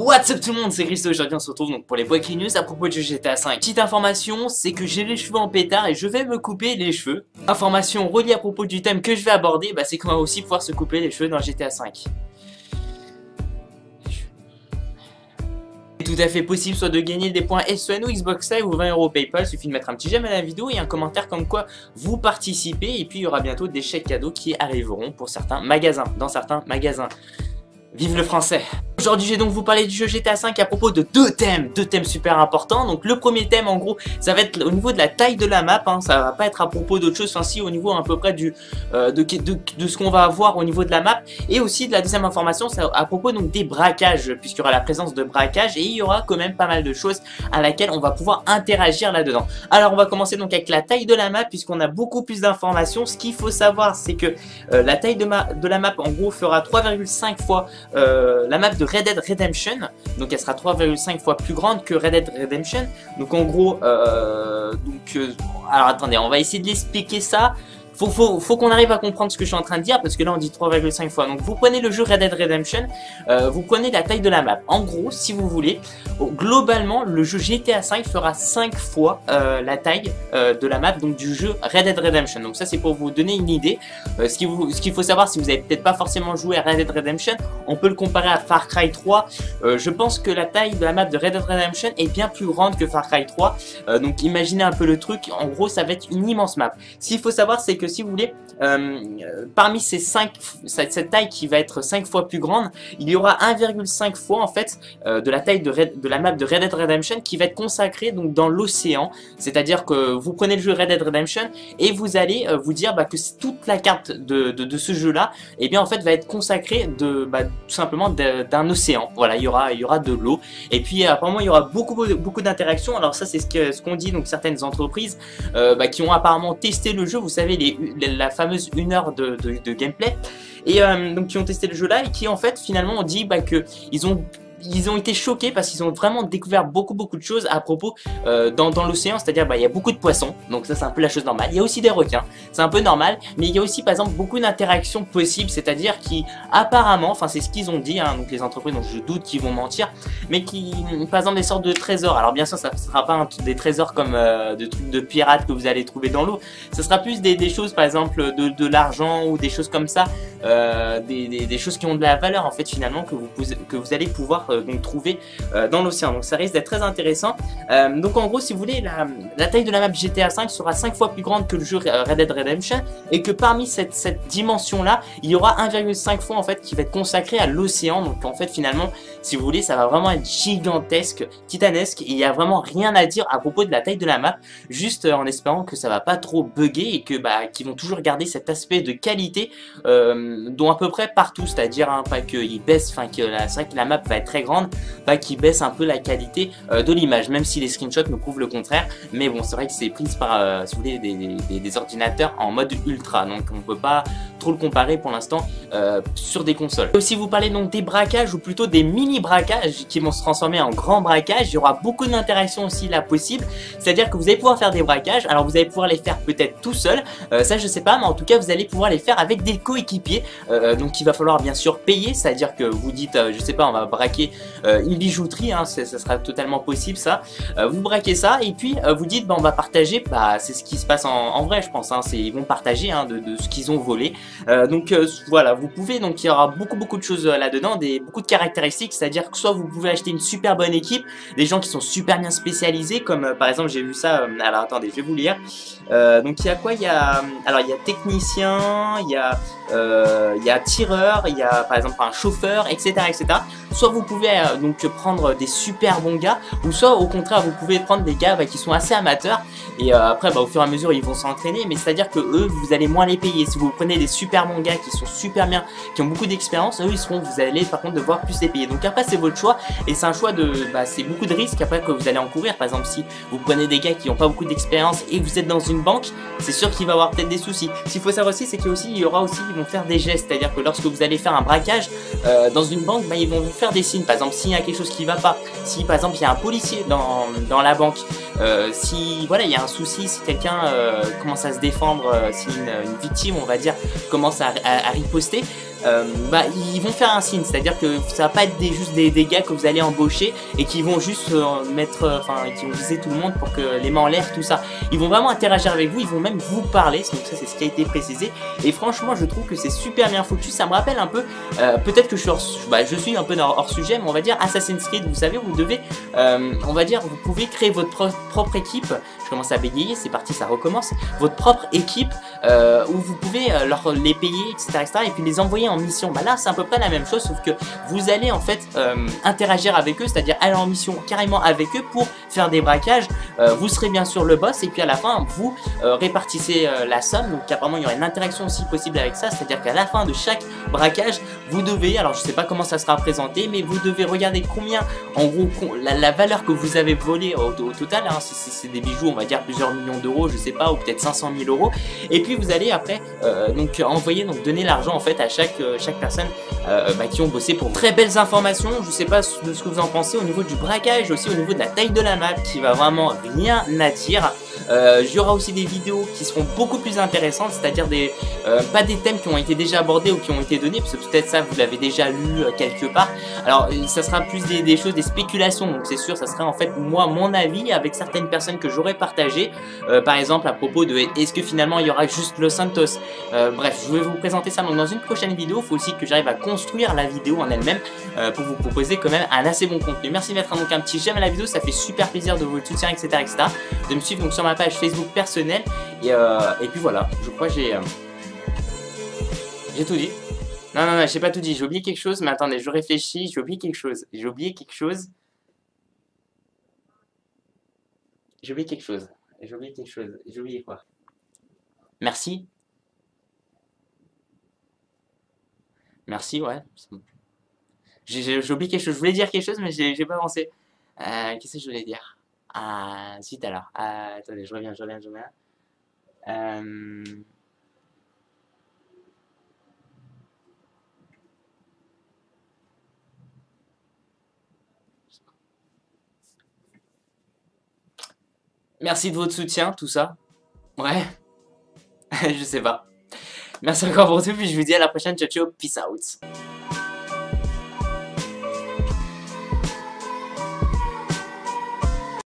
What's up tout le monde, c'est Christo. Aujourd'hui on se retrouve donc pour les Breaking News à propos du GTA V. Petite information, c'est que j'ai les cheveux en pétard et je vais me couper les cheveux. Information reliée à propos du thème que je vais aborder, c'est qu'on va aussi pouvoir se couper les cheveux dans GTA V. C'est tout à fait possible soit de gagner des points SON ou Xbox Live ou 20€ PayPal. Suffit de mettre un petit j'aime à la vidéo et un commentaire comme quoi vous participez. Et puis il y aura bientôt des chèques cadeaux qui arriveront pour certains magasins, dans certains magasins. Vive le français! Aujourd'hui, je vais donc vous parler du jeu GTA V à propos de deux thèmes super importants. Donc le premier thème, en gros, ça va être au niveau de la taille de la map, ça va pas être à propos d'autre chose, si au niveau à peu près de ce qu'on va avoir au niveau de la map. Et aussi de la deuxième information, c'est à propos donc des braquages, puisqu'il y aura la présence de braquages et il y aura quand même pas mal de choses à laquelle on va pouvoir interagir là-dedans. Alors on va commencer donc avec la taille de la map, puisqu'on a beaucoup plus d'informations. Ce qu'il faut savoir, c'est que la taille de la map, en gros, fera 3,5 fois la map de Red Dead Redemption, donc elle sera 3,5 fois plus grande que Red Dead Redemption. Donc en gros, alors attendez, on va essayer de l'expliquer ça. Faut qu'on arrive à comprendre ce que je suis en train de dire, parce que là on dit 3,5 fois. Donc vous prenez le jeu Red Dead Redemption, vous prenez la taille de la map. En gros, si vous voulez, globalement le jeu GTA V fera 5 fois la taille de la map donc du jeu Red Dead Redemption. Donc ça c'est pour vous donner une idée. Ce qu'il faut savoir, si vous avez peut-être pas forcément joué à Red Dead Redemption, on peut le comparer à Far Cry 3. Je pense que la taille de la map de Red Dead Redemption est bien plus grande que Far Cry 3. Donc imaginez un peu le truc. En gros, ça va être une immense map. Ce qu'il faut savoir, c'est que si vous voulez, parmi cette taille qui va être 5 fois plus grande, il y aura 1,5 fois en fait de la taille de la map de Red Dead Redemption qui va être consacrée donc dans l'océan. C'est-à-dire que vous prenez le jeu Red Dead Redemption et vous allez vous dire que toute la carte de ce jeu-là, et bien en fait va être consacrée tout simplement d'un océan. Voilà, il y aura de l'eau. Et puis apparemment il y aura beaucoup d'interactions. Alors ça c'est ce qu'ont dit donc certaines entreprises qui ont apparemment testé le jeu. Vous savez, la fameuse 1 heure de gameplay, et donc qui ont testé le jeu là et qui en fait finalement ont dit que ils ont été choqués parce qu'ils ont vraiment découvert beaucoup de choses à propos dans l'océan. C'est-à-dire il y a beaucoup de poissons, donc ça c'est un peu la chose normale. Il y a aussi des requins, c'est un peu normal, mais il y a aussi par exemple beaucoup d'interactions possibles. C'est-à-dire qui apparemment, c'est ce qu'ils ont dit, donc les entreprises, donc je doute qu'ils vont mentir, mais qui par exemple des sortes de trésors. Alors bien sûr ça ne sera pas des trésors comme de trucs de pirates que vous allez trouver dans l'eau. Ce sera plus des choses par exemple de l'argent ou des choses comme ça, des choses qui ont de la valeur en fait finalement que vous allez pouvoir donc trouver dans l'océan. Donc ça risque d'être très intéressant. Donc en gros, si vous voulez, la taille de la map GTA V sera 5 fois plus grande que le jeu Red Dead Redemption, et que parmi cette dimension là, il y aura 1,5 fois en fait qui va être consacré à l'océan. Donc en fait finalement, si vous voulez, ça va vraiment être gigantesque, titanesque, et il n'y a vraiment rien à dire à propos de la taille de la map, juste en espérant que ça va pas trop bugger et que qu'ils vont toujours garder cet aspect de qualité dont à peu près partout, c'est-à-dire pas qu'ils baissent, c'est vrai que la map va être très grande, qui baisse un peu la qualité de l'image, même si les screenshots me prouvent le contraire. Mais bon, c'est vrai que c'est pris par si vous voulez, des ordinateurs en mode ultra, donc on peut pas trop le comparer pour l'instant sur des consoles. Et aussi vous parlez donc des braquages, ou plutôt des mini braquages qui vont se transformer en grands braquages. Il y aura beaucoup d'interactions aussi là possible, c'est-à-dire que vous allez pouvoir faire des braquages. Alors vous allez pouvoir les faire peut-être tout seul, ça je sais pas, mais en tout cas vous allez pouvoir les faire avec des coéquipiers, donc il va falloir bien sûr payer, c'est-à-dire que vous dites je sais pas, on va braquer une bijouterie, ça sera totalement possible ça. Vous braquez ça et puis vous dites on va partager, c'est ce qui se passe en vrai je pense, ils vont partager de ce qu'ils ont volé. Donc voilà, vous pouvez, donc il y aura beaucoup de choses là-dedans, beaucoup de caractéristiques, c'est-à-dire que soit vous pouvez acheter une super bonne équipe, des gens qui sont super bien spécialisés, comme par exemple j'ai vu ça, alors attendez, je vais vous lire. Donc il y a quoi, il y a technicien, il y a tireur, il y a par exemple un chauffeur, etc. Soit vous pouvez donc prendre des super bons gars, ou soit au contraire vous pouvez prendre des gars qui sont assez amateurs, et après au fur et à mesure ils vont s'entraîner, mais c'est à dire que eux vous allez moins les payer. Si vous prenez des super bons gars qui sont super bien, qui ont beaucoup d'expérience, eux vous allez par contre devoir plus les payer. Donc après c'est votre choix, et c'est un choix c'est beaucoup de risques après que vous allez encourir. Par exemple si vous prenez des gars qui n'ont pas beaucoup d'expérience et vous êtes dans une banque, c'est sûr qu'il va y avoir peut-être des soucis. Ce qu'il faut savoir aussi, c'est qu'ils vont faire des gestes, c'est à dire que lorsque vous allez faire un braquage dans une banque, ils vont vous faire des signes. Par exemple s'il y a quelque chose qui va pas, si par exemple il y a un policier dans la banque, si voilà, il y a un souci, si quelqu'un commence à se défendre, si une victime, on va dire, commence à riposter, bah, ils vont faire un signe, c'est-à-dire que ça va pas être juste des gars que vous allez embaucher et qui vont juste qui vont viser tout le monde pour que les mains en l'air, tout ça. Ils vont vraiment interagir avec vous, ils vont même vous parler, donc ça c'est ce qui a été précisé. Et franchement, je trouve que c'est super bien foutu. Ça me rappelle un peu, peut-être que je suis un peu hors sujet, mais on va dire Assassin's Creed. Vous savez, vous devez, on va dire, vous pouvez créer votre propre équipe. Je commence à bégayer, c'est parti, ça recommence. Votre propre équipe où vous pouvez les payer, etc., et puis les envoyer en mission. Bah là, c'est à peu près la même chose, sauf que vous allez en fait interagir avec eux, c'est-à-dire aller en mission carrément avec eux pour faire des braquages. Vous serez bien sûr le boss, et puis à la fin, vous répartissez la somme. Donc apparemment, il y aura une interaction aussi possible avec ça, c'est-à-dire qu'à la fin de chaque braquage, vous devez, alors je sais pas comment ça sera présenté, mais vous devez regarder combien, en gros, la valeur que vous avez volée au total, hein, si c'est des bijoux, on va dire plusieurs millions d'euros, je sais pas, ou peut-être 500 000 euros, et puis vous allez après donc donner l'argent en fait à chaque personne qui ont bossé pour vous. Très belles informations, je sais pas de ce que vous en pensez au niveau du braquage, aussi au niveau de la taille de la map qui va vraiment rien à dire. Il y aura aussi des vidéos qui seront beaucoup plus intéressantes, c'est-à-dire pas des thèmes qui ont été déjà abordés ou qui ont été donnés, parce que peut-être ça vous l'avez déjà lu quelque part. Alors ça sera plus des choses, des spéculations, donc c'est sûr ça sera en fait moi mon avis avec certaines personnes que j'aurais partagé, par exemple à propos de est-ce que finalement il y aura juste Los Santos. Bref, je vais vous présenter ça donc dans une prochaine vidéo. Il faut aussi que j'arrive à construire la vidéo en elle-même pour vous proposer quand même un assez bon contenu. Merci de mettre donc un petit j'aime à la vidéo, ça fait super plaisir de votre soutien, etc., de me suivre donc sur ma page Facebook personnelle et puis voilà, je crois que j'ai tout dit. Non, j'ai pas tout dit, j'ai oublié quelque chose, mais attendez, je réfléchis, j'ai oublié quelque chose, j'ai oublié quelque chose, j'ai oublié quelque chose, j'ai oublié quelque chose, j'ai oublié quoi? Merci, merci, ouais. J'ai oublié quelque chose, je voulais dire quelque chose, mais j'ai pas pensé. Qu'est-ce que je voulais dire? Ah, zut alors. Attendez, je reviens. Euh, Merci de votre soutien, tout ça. Ouais, je sais pas. Merci encore pour tout, puis je vous dis à la prochaine. Ciao, ciao, peace out.